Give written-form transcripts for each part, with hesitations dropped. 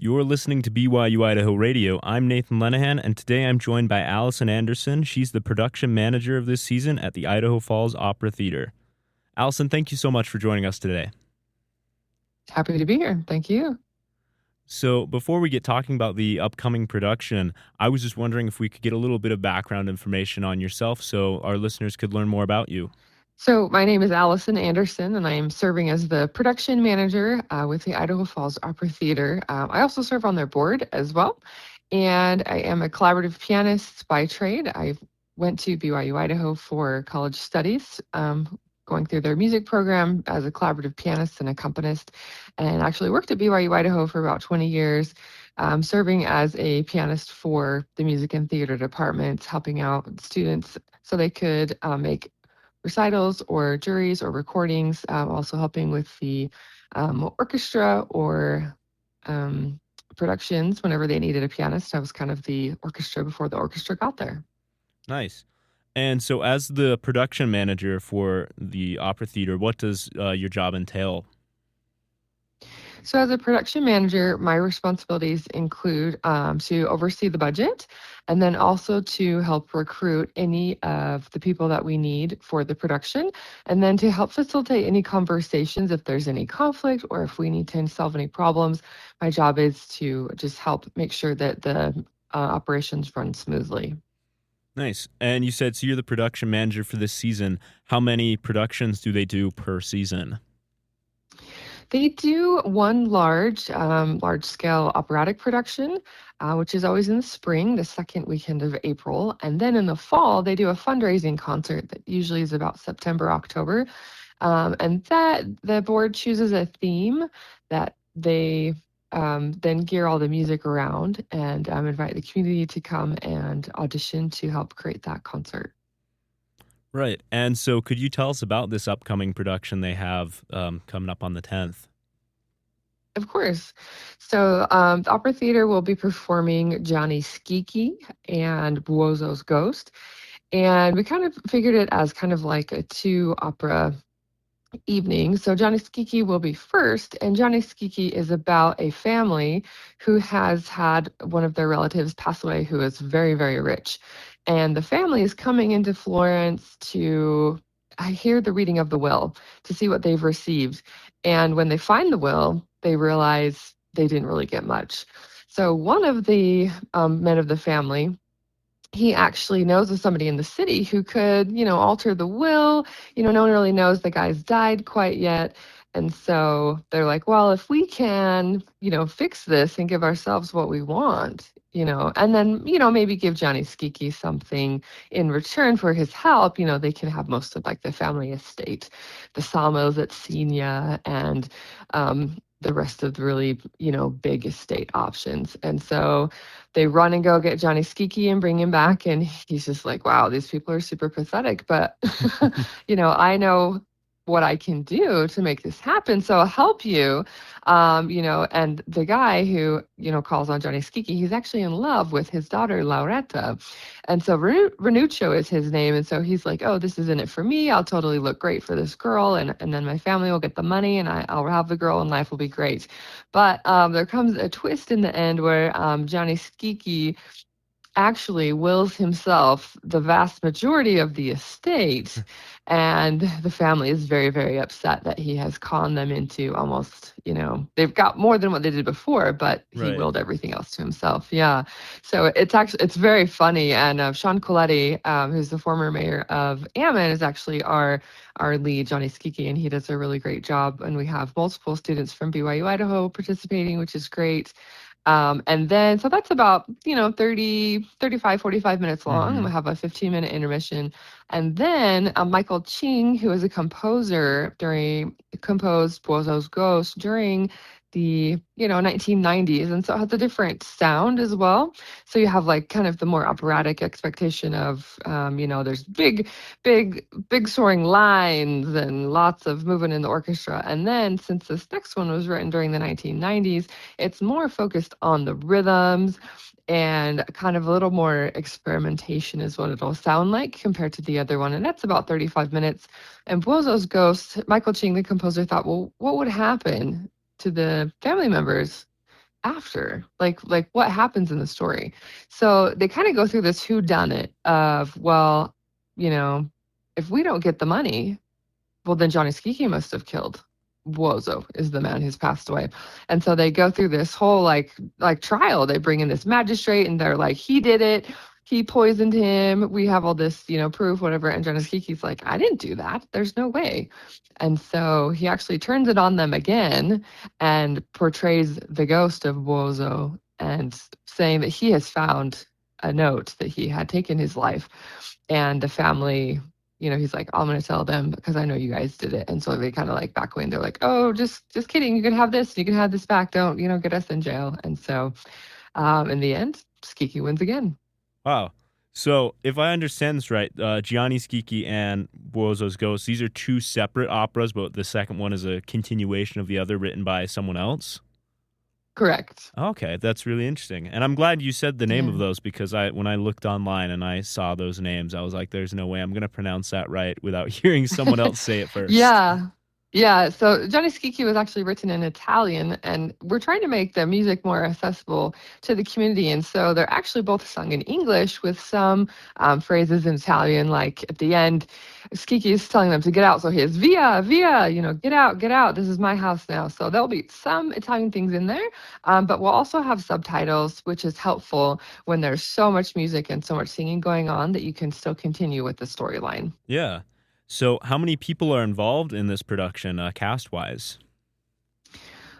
You're listening to BYU-Idaho Radio. I'm Nathan Lenahan, and today I'm joined by Allison Andersen. She's the production manager of this season at the Idaho Falls Opera Theatre. Allison, thank you so much for joining us today. Happy to be here. Thank you. So before we get talking about the upcoming production, I was just wondering if we could get a little bit of background information on yourself so our listeners could learn more about you. So my name is Allison Andersen, and I am serving as the production manager with the Idaho Falls Opera Theatre. I also serve on their board as well, and I am a collaborative pianist by trade. I went to BYU-Idaho for college studies, going through their music program as a collaborative pianist and accompanist, and actually worked at BYU-Idaho for about 20 years, serving as a pianist for the music and theater departments, helping out students so they could make recitals or juries or recordings, also helping with the orchestra or productions whenever they needed a pianist. I was kind of the orchestra before the orchestra got there. Nice. And so as the production manager for the Opera Theatre, what does your job entail? So as a production manager, my responsibilities include to oversee the budget and then also to help recruit any of the people that we need for the production, and then to help facilitate any conversations if there's any conflict or if we need to solve any problems. My job is to just help make sure that the operations run smoothly. Nice. And you said, so you're the production manager for this season. How many productions do they do per season? They do one large-scale operatic production, which is always in the spring, the second weekend of April. And then in the fall, they do a fundraising concert that usually is about September, October. And that the board chooses a theme that they then gear all the music around and invite the community to come and audition to help create that concert. Right. And so could you tell us about this upcoming production they have coming up on the 10th? Of course. So the Opera Theatre will be performing Gianni Schicchi and Buoso's Ghost. And we kind of figured it as kind of like a two opera evening. So Gianni Schicchi will be first, and Gianni Schicchi is about a family who has had one of their relatives pass away who is very, very rich. And the family is coming into Florence to hear the reading of the will, to see what they've received. And when they find the will, they realize they didn't really get much. So one of the men of the family, he actually knows of somebody in the city who could, alter the will. No one really knows the guy's died quite yet. And so they're like, well, if we can, fix this and give ourselves what we want, and then, maybe give Gianni Schicchi something in return for his help, they can have most of like the family estate, the sawmills at Senia, and the rest of the really, big estate options. And so they run and go get Gianni Schicchi and bring him back. And he's just like, wow, these people are super pathetic. But, I know what I can do to make this happen. So I'll help you. And the guy who, calls on Gianni Schicchi, he's actually in love with his daughter, Lauretta. And so Renuccio is his name. And so he's like, oh, this is in it for me. I'll totally look great for this girl. And then my family will get the money and I'll have the girl and life will be great. But there comes a twist in the end where Gianni Schicchi actually wills himself the vast majority of the estate, and the family is very, very upset that he has conned them into almost, they've got more than what they did before, but he Right. willed everything else to himself. Yeah. So it's very funny. And Sean Coletti, who's the former mayor of Ammon, is actually our lead, Gianni Schicchi, and he does a really great job. And we have multiple students from BYU-Idaho participating, which is great. And then, so that's about, 30, 35, 45 minutes long. Mhm. And we'll have a 15-minute intermission. And then Michael Ching, who is a composer, composed Buoso's Ghost during the 1990s, and so it has a different sound as well. So you have like kind of the more operatic expectation of there's big soaring lines and lots of movement in the orchestra. And then since this next one was written during the 1990s, it's more focused on the rhythms and kind of a little more experimentation is what it'll sound like compared to the other one. And that's about 35 minutes. And Buoso's Ghost, Michael Ching, the composer, thought, well, what would happen to the family members after, like what happens in the story. So they kind of go through this whodunit of, well, you know, if we don't get the money, well, then Gianni Schicchi must have killed. Buoso is the man who's passed away. And so they go through this whole like trial. They bring in this magistrate and they're like, he did it. He poisoned him. We have all this, proof, whatever. And Gianni Schicchi's like, I didn't do that. There's no way. And so he actually turns it on them again and portrays the ghost of Buoso and saying that he has found a note that he had taken his life. And the family, he's like, I'm going to tell them because I know you guys did it. And so they kind of like back away and they're like, oh, just kidding. You can have this. You can have this back. Don't, get us in jail. And so in the end, Schicchi wins again. Wow. So if I understand this right, Gianni Schicchi and Buoso's Ghost, these are two separate operas, but the second one is a continuation of the other written by someone else? Correct. Okay, that's really interesting. And I'm glad you said the name of those because when I looked online and I saw those names, I was like, there's no way I'm going to pronounce that right without hearing someone else say it first. Yeah, so Gianni Schicchi was actually written in Italian, and we're trying to make the music more accessible to the community. And so they're actually both sung in English with some phrases in Italian, like at the end, Schicchi is telling them to get out. So he has via, get out. This is my house now. So there'll be some Italian things in there, but we'll also have subtitles, which is helpful when there's so much music and so much singing going on that you can still continue with the storyline. Yeah. So how many people are involved in this production, cast-wise?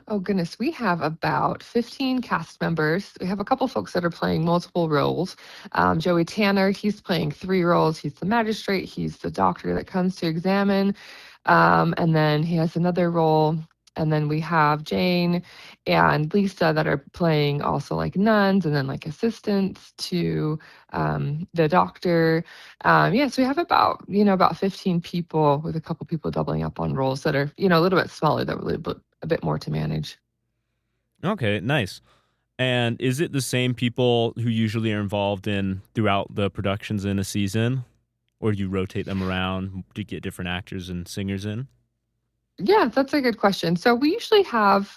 Oh, goodness. We have about 15 cast members. We have a couple folks that are playing multiple roles. Joey Tanner, he's playing 3 roles. He's the magistrate. He's the doctor that comes to examine. And then he has another role. And then we have Jane and Lisa that are playing also like nuns and then like assistants to the doctor. So we have about 15 people with a couple people doubling up on roles that are, a little bit smaller, that really a bit more to manage. Okay, nice. And is it the same people who usually are involved in throughout the productions in a season? Or do you rotate them around to get different actors and singers in? Yeah, that's a good question. So we usually have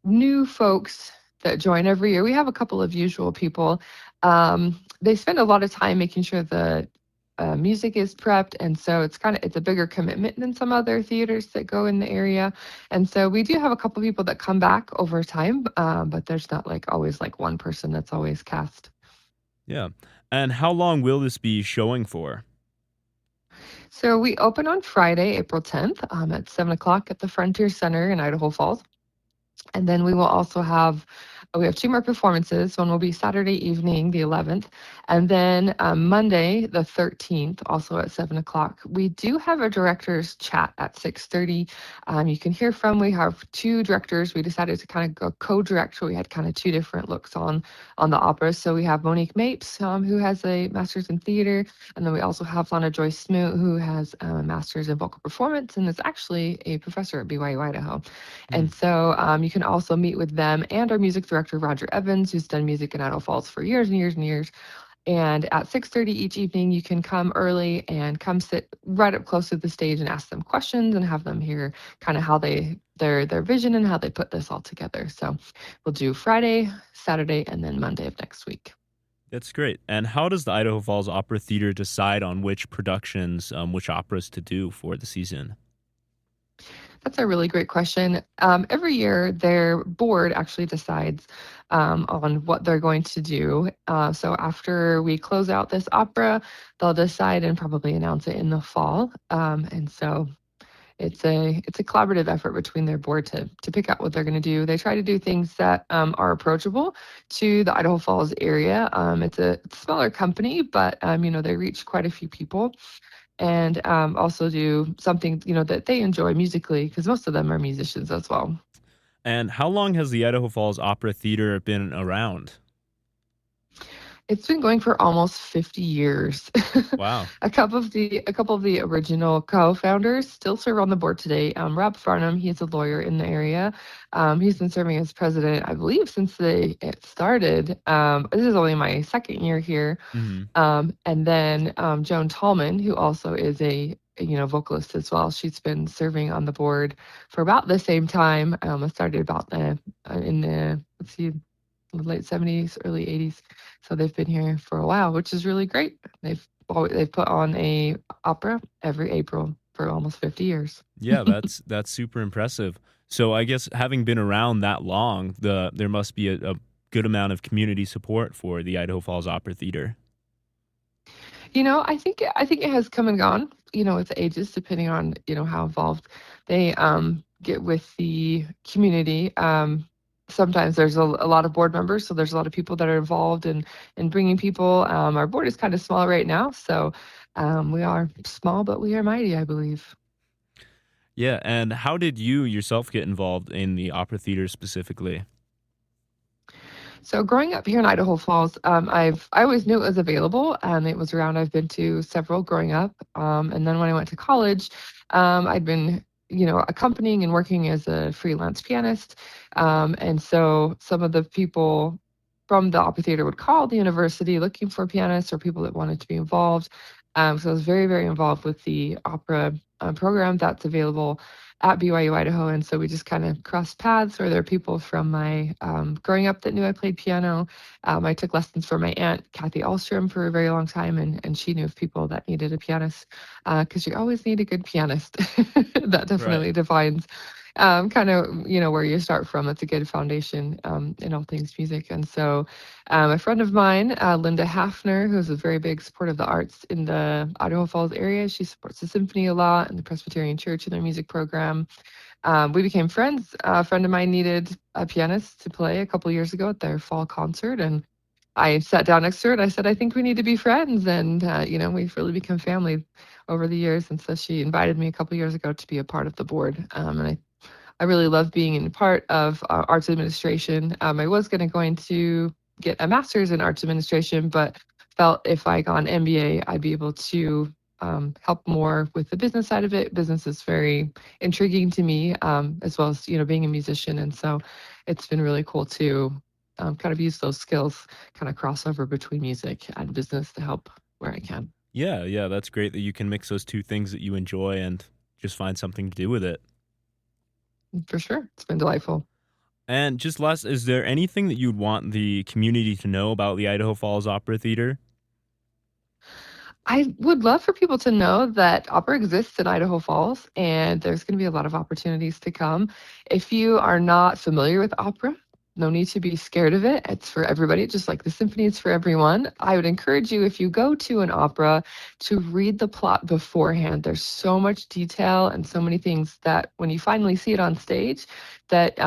new folks that join every year. We have a couple of usual people. They spend a lot of time making sure the music is prepped, and so it's a bigger commitment than some other theaters that go in the area. And so we do have a couple of people that come back over time, but there's not always one person that's always cast. Yeah. And how long will this be showing for? So we open on Friday, April 10th at 7 o'clock at the Frontier Center in Idaho Falls. And then we have 2 more performances. One will be Saturday evening, the 11th, and then Monday, the 13th, also at 7 o'clock. We do have a director's chat at 6:30. You can hear we have 2 directors. We decided to kind of go co-direct, so we had kind of 2 different looks on the opera. So we have Monique Mapes, who has a master's in theater, and then we also have Lana Joy Smoot, who has a master's in vocal performance and is actually a professor at BYU-Idaho. And so you can also meet with them and our music director, Roger Evans, who's done music in Idaho Falls for years and years and years. And at 6:30 each evening, you can come early and come sit right up close to the stage and ask them questions and have them hear kind of how their vision and how they put this all together. So we'll do Friday, Saturday, and then Monday of next week. That's great. And how does the Idaho Falls Opera Theatre decide on which productions, which operas to do for the season? That's a really great question. Every year, their board actually decides on what they're going to do. So after we close out this opera, they'll decide and probably announce it in the fall. And so it's a collaborative effort between their board to pick out what they're going to do. They try to do things that are approachable to the Idaho Falls area. It's a smaller company, but they reach quite a few people. And also do something, that they enjoy musically, because most of them are musicians as well. And how long has the Idaho Falls Opera Theatre been around? It's been going for almost 50 years. Wow. A couple of the original co-founders still serve on the board today. Rob Farnham, he's a lawyer in the area. He's been serving as president, I believe, since it started. This is only my 2nd year here. Mm-hmm. And then Joan Tallman, who also is a vocalist as well. She's been serving on the board for about the same time. I started about in the, let's see, late 70s, early 80s. So they've been here for a while, which is really great. They've put on a opera every April for almost 50 years. Yeah, that's super impressive. So I guess having been around that long, there must be a good amount of community support for the Idaho Falls Opera Theater. I think it has come and gone, with the ages, depending on, how involved they get with the community. Sometimes there's a lot of board members, so there's a lot of people that are involved in bringing people. Our board is kind of small right now, so we are small, but we are mighty, I believe. Yeah, and how did you yourself get involved in the opera theater specifically? So growing up here in Idaho Falls, I always knew it was available, and it was around. I've been to several growing up, and then when I went to college, I'd been accompanying and working as a freelance pianist, and so some of the people from the opera theater would call the university looking for pianists or people that wanted to be involved. So I was very, very involved with the opera program that's available at BYU-Idaho, and so we just kind of crossed paths where there are people from my growing up that knew I played piano. I took lessons from my aunt, Kathy Alstrom, for a very long time, and she knew of people that needed a pianist, because you always need a good pianist. That definitely Right. defines kind of, where you start from. It's a good foundation in all things music. And so a friend of mine, Linda Hafner, who's a very big supporter of the arts in the Idaho Falls area, she supports the symphony a lot and the Presbyterian Church in their music program. We became friends. A friend of mine needed a pianist to play a couple of years ago at their fall concert, and I sat down next to her and I said, I think we need to be friends. And, we've really become family over the years. And so she invited me a couple of years ago to be a part of the board. And I really love being in part of arts administration. I was going to get a master's in arts administration, but felt if I got an MBA, I'd be able to help more with the business side of it. Business is very intriguing to me, as well as, being a musician. And so it's been really cool to kind of use those skills, kind of crossover between music and business to help where I can. Yeah, that's great that you can mix those two things that you enjoy and just find something to do with it. For sure. It's been delightful. And just last, is there anything that you'd want the community to know about the Idaho Falls Opera Theater? I would love for people to know that opera exists in Idaho Falls, and there's going to be a lot of opportunities to come. If you are not familiar with opera, no need to be scared of it. It's for everybody, just like the symphony is for everyone. I would encourage you, if you go to an opera, to read the plot beforehand. There's so much detail and so many things that when you finally see it on stage that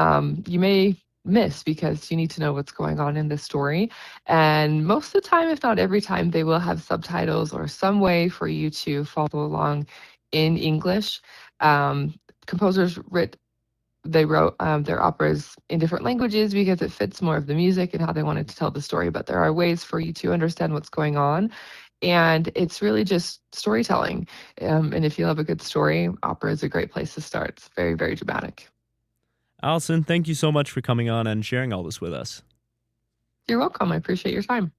you may miss because you need to know what's going on in the story. And most of the time, if not every time, they will have subtitles or some way for you to follow along in English. Composers wrote their operas in different languages because it fits more of the music and how they wanted to tell the story. But there are ways for you to understand what's going on. And it's really just storytelling. And if you love a good story, opera is a great place to start. It's very, very dramatic. Allison, thank you so much for coming on and sharing all this with us. You're welcome. I appreciate your time.